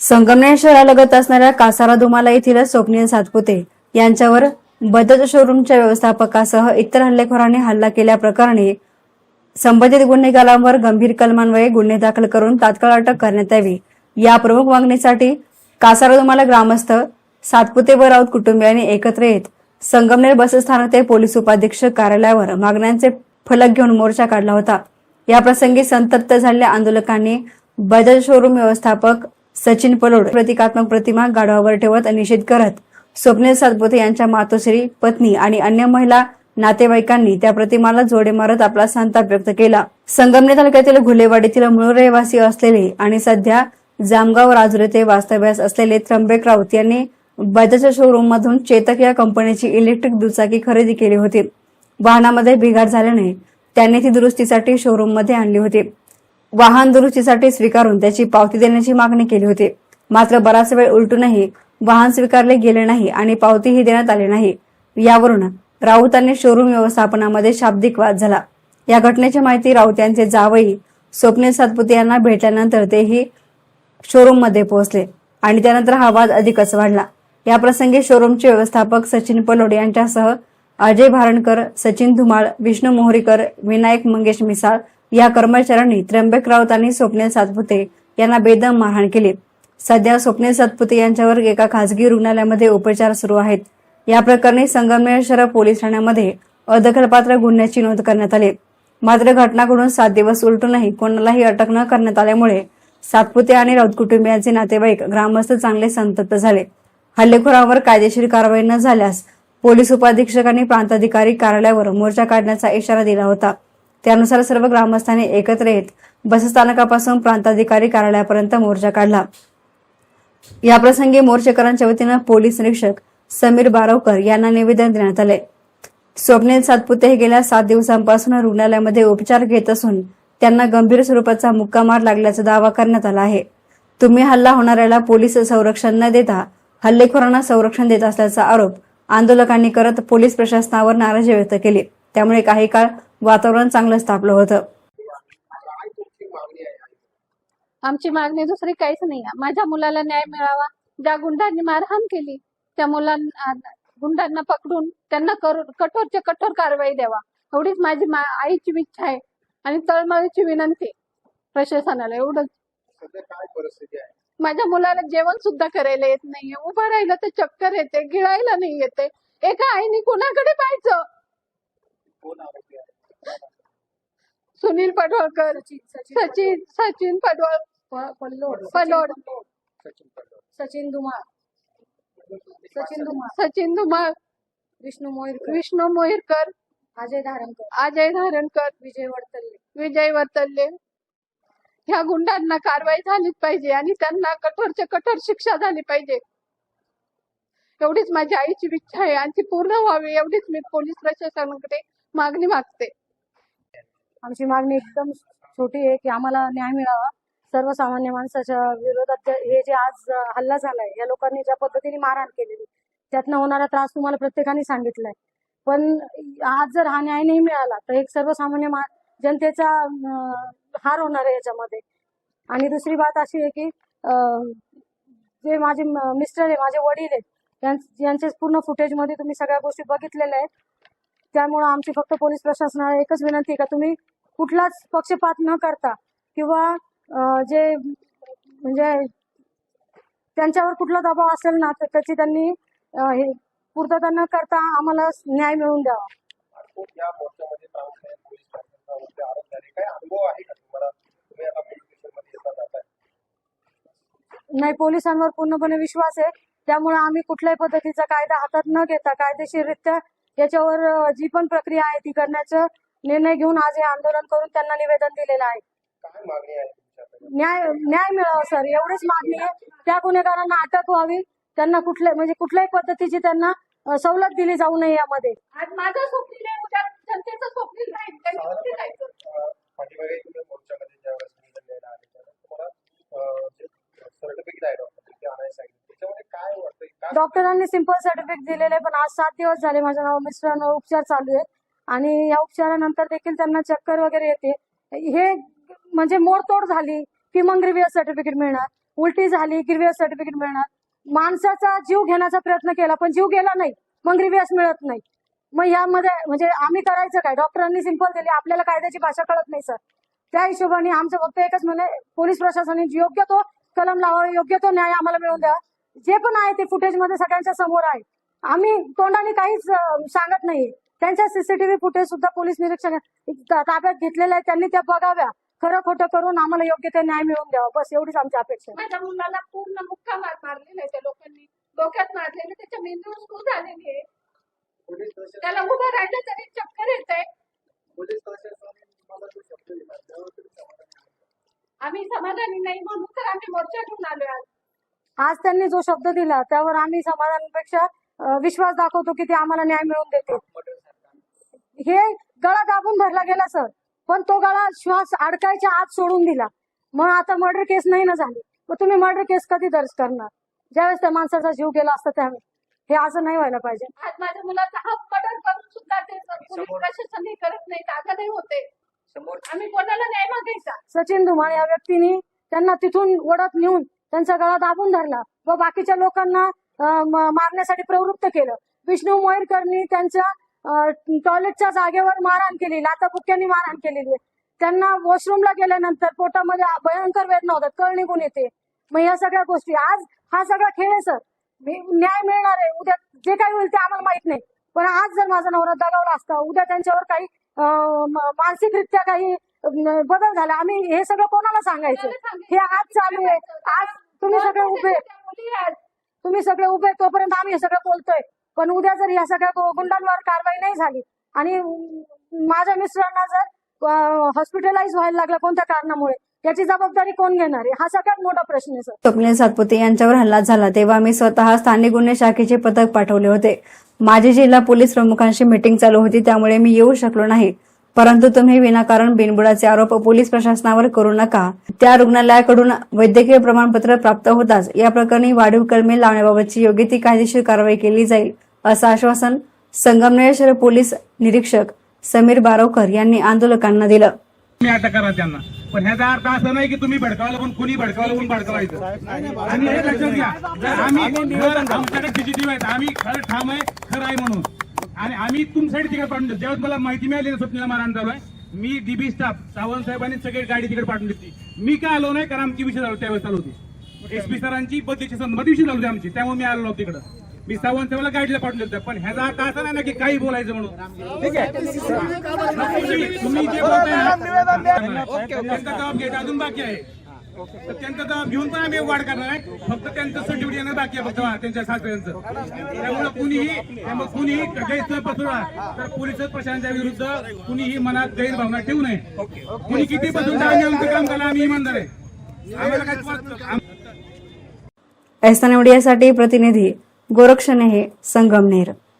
संगमनेर शहरालगत असणाऱ्या कासारा दुमाला येथील स्वप्नील सातपुते यांच्यावर बजाज शोरूमच्या व्यवस्थापकासह इतर हल्लेखोरांनी हल्ला केल्याप्रकरणी संबंधित गुन्हेगारांवर गंभीर कलमान्वये गुन्हे दाखल करून तात्काळ अटक करण्यात यावी या प्रमुख मागणीसाठी कासारा दुमाला ग्रामस्थ सातपुते व राऊत कुटुंबियांनी एकत्र येत संगमनेर बसस्थानक ते पोलीस उपाधीक्षक कार्यालयावर मागण्यांचे फलक घेऊन मोर्चा काढला होता। या प्रसंगी संतप्त झालेल्या आंदोलकांनी बजाज शोरूम व्यवस्थापक सचिन पलोड प्रतिकात्मक प्रतिमा गाढवावर ठेवत निषेध करत स्वप्नील सातपुते यांच्या मातोश्री, पत्नी आणि अन्य महिला नातेवाईकांनी त्या प्रतिमाला जोडे मारत आपला संताप व्यक्त केला। संगमनेर तालुक्यातील घुलेवाडीतील मूळ रहिवासी असलेले आणि सध्या जामगाव राजुरी येथे वास्तव्यास असलेले त्र्यंबक राऊत यांनी बजाज शोरूम मधून चेतक या कंपनीची इलेक्ट्रिक दुचाकी खरेदी केली होती। वाहनामध्ये बिघाड झाल्याने त्यांनी ती दुरुस्तीसाठी शोरूम मध्ये आणली होती। वाहन दुरुस्तीसाठी स्वीकारून त्याची पावती देण्याची मागणी केली होती, मात्र बराच वेळ उलटूनही वाहन स्वीकारले गेले नाही आणि पावतीही देण्यात आली नाही। यावरून राऊतांनी शोरूम व्यवस्थापनामध्ये शाब्दिक वाद झाला। या घटनेची माहिती राऊत यांचे जावई स्वप्नील सातपुते यांना भेटल्यानंतर तेही शोरूम मध्ये पोहोचले आणि त्यानंतर हा वाद अधिकच वाढला। या प्रसंगी शोरूमचे व्यवस्थापक सचिन पलोड यांच्यासह अजय भारणकर, सचिन धुमाळ, विष्णू मोहरीकर, विनायक मंगेश मिसाळ या कर्मचाऱ्यांनी त्र्यंबक राऊत आणि स्वप्नील सातपुते यांना बेदम मारहाण केली। सध्या स्वप्नील सातपुते यांच्यावर एका खासगी रुग्णालयामध्ये उपचार सुरू आहेत। या प्रकरणी संगमनेर शहर पोलीस ठाण्यामध्ये अदखलपात्र गुन्ह्याची नोंद करण्यात आली। मात्र घटना घडून 7 दिवस उलटूनही कोणालाही अटक न करण्यात आल्यामुळे सातपुते आणि राऊत कुटुंबियांचे नातेवाईक ग्रामस्थ चांगले संतप्त झाले। हल्लेखोरांवर कायदेशीर कारवाई न झाल्यास पोलीस उपाधीक्षकांनी प्रांताधिकारी कार्यालयावर मोर्चा काढण्याचा इशारा दिला होता। त्यानुसार सर्व ग्रामस्थांनी एकत्र येत बसस्थानकापासून प्रांताधिकारी कार्यालयापर्यंत मोर्चा काढला। या प्रसंगी मोर्चेकरांच्या वतीनं पोलीस निरीक्षक समीर बारवकर यांना निवेदन देण्यात आले। स्वप्नील सातपुते हे गेल्या 7 दिवसांपासून रुग्णालयामध्ये उपचार घेत असून त्यांना गंभीर स्वरूपाचा मुक्कामार लागल्याचा दावा करण्यात आला आहे। तुम्ही हल्ला होणाऱ्याला पोलीस संरक्षण न देता हल्लेखोरांना संरक्षण देत असल्याचा आरोप आंदोलकांनी करत पोलीस प्रशासनावर नाराजी व्यक्त केली। त्यामुळे काही काळ वातावरण चांगलंच तापलं होतं। आमची मागणी दुसरी काहीच नाही। माझ्या मुलाला न्याय मिळावा। ज्या गुंडांनी मारहाण केली त्या गुंडांना पकडून त्यांना कठोरच्या कठोर कारवाई द्यावा, एवढीच माझी आईची इच्छा आहे आणि तळमळीची विनंती प्रशासनाला। एवढंच। काय परिस्थिती आहे? माझ्या मुलाला जेवण सुद्धा करायला येत नाहीये, उभं राहिलं तर चक्कर येते, गिळायला नाही येते। एका आईने कोणाकडे पाहायचं? सुनील पडवळकर, सचिन पडवळ, सचिन धुमाळ, विष्णू मोहिरकर, अजय धारणकर, विजय वर्तल्ले। ह्या गुंडांना कारवाई झालीच पाहिजे आणि त्यांना कठोरच्या कठोर शिक्षा झाली पाहिजे, एवढीच माझी आईची इच्छा आहे आणि ती पूर्ण व्हावी एवढीच मी पोलीस प्रशासनाकडे मागणी मागते। आमची मागणी एकदम छोटी आहे की आम्हाला न्याय मिळावा। सर्वसामान्य माणसाच्या विरोधात हे जे आज हल्ला झालाय, या लोकांनी ज्या पद्धतीने मारहाण केलेली त्यातनं होणारा त्रास तुम्हाला प्रत्येकाने सांगितलाय, पण आज जर हा न्याय नाही मिळाला तर एक सर्वसामान्य जनतेचा हार होणार आहे याच्यामध्ये। आणि दुसरी बात अशी आहे की जे माझे मिस्टर आहे, माझे वडील आहेत, यांचे पूर्ण फुटेज मध्ये तुम्ही सगळ्या गोष्टी बघितलेल्या आहेत। त्यामुळे आमची फक्त पोलीस प्रशासनाला एकच विनंती आहे का तुम्ही कुठलाच पक्षपात न करता किंवा जे म्हणजे त्यांच्यावर कुठला दबाव असेल ना तर त्याची त्यांनी पूर्तता न करता आम्हाला न्याय मिळवून द्यावा। नाही, पोलिसांवर पूर्णपणे विश्वास आहे। त्यामुळे आम्ही कुठल्याही पद्धतीचा कायदा हातात न घेता कायदेशीररित्या याच्यावर जी पण प्रक्रिया आहे ती करण्याचा निर्णय घेऊन आज हे आंदोलन करून त्यांना निवेदन दिलेलं आहे। न्याय मिळावा सर, एवढीच मागणी आहे। त्या गुन्हेगारांना अटक व्हावी, त्यांना कुठल्याही पद्धतीची त्यांना सवलत दिली जाऊ नये यामध्ये। आज माझं स्वप्नील आहे, उद्या जनतेचं स्वप्नील राहील, डॉक्टरांनी सिंपल सर्टिफिकेट दिलेले, पण आज 7 दिवस झाले माझ्या मिस्टरांवर उपचार चालू आहेत आणि या उपचारानंतर देखील त्यांना चक्कर वगैरे येते। हे म्हणजे मोडतोड झाली की मग रिव्हिअर सर्टिफिकेट मिळणार। उलटी झाली ग्रीवियस सर्टिफिकेट मिळणार. माणसाचा जीव घेण्याचा प्रयत्न केला पण जीव गेला नाही, मग ग्रीवियस मिळत नाही. मग यामध्ये म्हणजे आम्ही करायचं काय? डॉक्टरांनी सिंपल दिली, आपल्याला कायद्याची भाषा कळत नाही सर. त्या हिशोबाने आमचं फक्त एकच म्हणे, पोलीस प्रशासनाने योग्य तो कलम लावा, योग्य तो न्याय आम्हाला मिळवून द्या. जे पण आहे ते फुटेज मध्ये सगळ्यांच्या समोर आहे, आम्ही तोंडाने काहीच सांगत नाही. त्यांच्या सीसीटीव्ही फुटेज सुद्धा पोलीस निरीक्षक ताब्यात घेतलेले आहेत, त्यांनी त्या बघाव्या, खरं खोटं करून आम्हाला योग्य ते न्याय मिळवून द्यावा, बस एवढीच आमची अपेक्षा आहे. माझ्या मुलाला पूर्ण मुक्का मार मारलेला आहे त्या लोकांनी, डोक्यात मारलेले, त्याच्या मेंदूवर सूज आलेली आहे, पोलीस प्रशासन त्याला उभं राहिलं तरी चक्कर येत आहे. पोलीस प्रशासनाने तुम्हाला जो शब्द दिला त्यावर तुम्ही समाधानी आहात का? आम्ही समाधानी नाही म्हणून तर आम्ही मोर्चा घेऊन आलोय आज. आज त्यांनी जो शब्द दिला त्यावर आम्ही समाधानापेक्षा विश्वास दाखवतो की ते आम्हाला न्याय मिळवून देते. हे गळा दाबून धरला गेला सर, पण तो गळा श्वास अडकायच्या आत सोडून दिला. मग आता मर्डर केस नाही ना झाली, मग तुम्ही मर्डर केस कधी दर्ज करणार? ज्यावेळेस त्या माणसाचा जीव गेला असता त्यावेळेस. हे असं नाही व्हायला पाहिजे. आज माझ्या मुलाचा हा मर्डर करून सुद्धा ते पोलीस प्रशासन हे करत नाही, जागा नाही होते. आम्ही कोणाला न्याय मागायचा? सचिन धुमाळ या व्यक्तीने त्यांना तिथून ओढत नेऊन त्यांचा गळा दाबून धरला व बाकीच्या लोकांना मारण्यासाठी प्रवृत्त केलं. विष्णू मोहिरकरनी त्यांच्या टॉयलेटच्या जागेवर मारहाण केली, लाथाबुक्क्यांनी मारहाण केलेली आहे. त्यांना वॉशरूमला गेल्यानंतर पोटामध्ये भयंकर वेदना होतात, कळ निघून येते. मग या सगळ्या गोष्टी, आज हा सगळा खेळ आहे सर. न्याय मिळणार आहे, उद्या जे काही होईल ते आम्हाला माहित नाही, पण आज जर माझा नवरा दगावला असता, उद्या त्यांच्यावर काही मानसिकरित्या काही बदल झाला, आम्ही हे सगळं कोणाला सांगायचं? हे आज चालू आहे. आज तुम्ही सगळे उभे, तुम्ही सगळे उभे तोपर्यंत आम्ही हे सगळं बोलतोय, पण उद्या जर या सगळ्या गुंडांवर कारवाई नाही झाली आणि माझ्या मिस्टरांना जर हॉस्पिटलाइज व्हायला लागला कोणत्या कारणामुळे, याची जबाबदारी कोण घेणार आहे? हा सगळ्यात मोठा प्रश्न आहे सर. स्वप्नील सातपुते यांच्यावर हल्ला झाला तेव्हा मी स्वतः स्थानिक गुन्हे शाखेचे पथक पाठवले होते. माझी जिल्हा पोलीस प्रमुखांशी मीटिंग चालू होती, त्यामुळे मी येऊ शकलो नाही. परंतु तुम्ही विनाकारण बिनबुडाचे आरोप पोलीस प्रशासनावर करू नका. त्या रुग्णालयाकडून वैद्यकीय प्रमाणपत्र प्राप्त होताच या प्रकरणी वाढीव कलमे लावण्याबाबतची योग्य ती कायदेशीर कारवाई केली जाईल, असं आश्वासन संगमनेर शहर पोलीस निरीक्षक समीर बारोकर यांनी आंदोलकांना दिलं. तुम्ही अटक करा त्यांना, पण ह्याचा अर्थ असा नाही की तुम्ही भडकावलं पण कुणी भडकावलं पण भडकवायचं. आणि हे लक्षात घ्या, जर आम्ही आमच्याकडे सीसीटीव्ही आहेत, आम्ही खरं ठाम आहे, खरं आहे म्हणून, आणि आम्ही तुमच्यासाठी तिकडे पाठवून देतो. ज्यावेळेस मला माहिती मिळाली ना स्वप्नीला मारहाण चालू आहे, मी डीबी स्टाफ सावंत साहेबांनी सगळी गाडी तिकडे पाठवून देते. मी काय आलो नाही, कारण आमची विषय झालो त्यावेळेस चालू होती, एसपी सरांची बदलीची संदर्भात विषय झाली होती आमची, त्यामुळे मी आलो नव्हतो तिकडं. मी सावंत साहेबांना गाडीला पाठवून देतो, पण ह्याचा अर्थ असा नाही ना की काही बोलायचं म्हणून. ठीक आहे, तुम्ही जे बोलताय त्यांचा जबाब घ्यायचा अजून बाकी आहे, तर त्यांचा जबाब घेऊन पण आम्ही वाढ करणार आहे. फक्त त्यांचं सर्टिफिकेट येणं बाकी आहे, फक्त त्यांच्या सासऱ्यांचं. त्यामुळे कुणीही गैरसमज पसरवला तर पोलीस प्रशासनाच्या विरुद्ध कुणीही मनात गैरभावना ठेवू नये. कुणी किती पसरून आमचं काम करायला आम्ही इमानदार आहे. आम्हाला काय एसएन मीडियासाठी प्रतिनिधी गोरक्षणे, संगमनेर.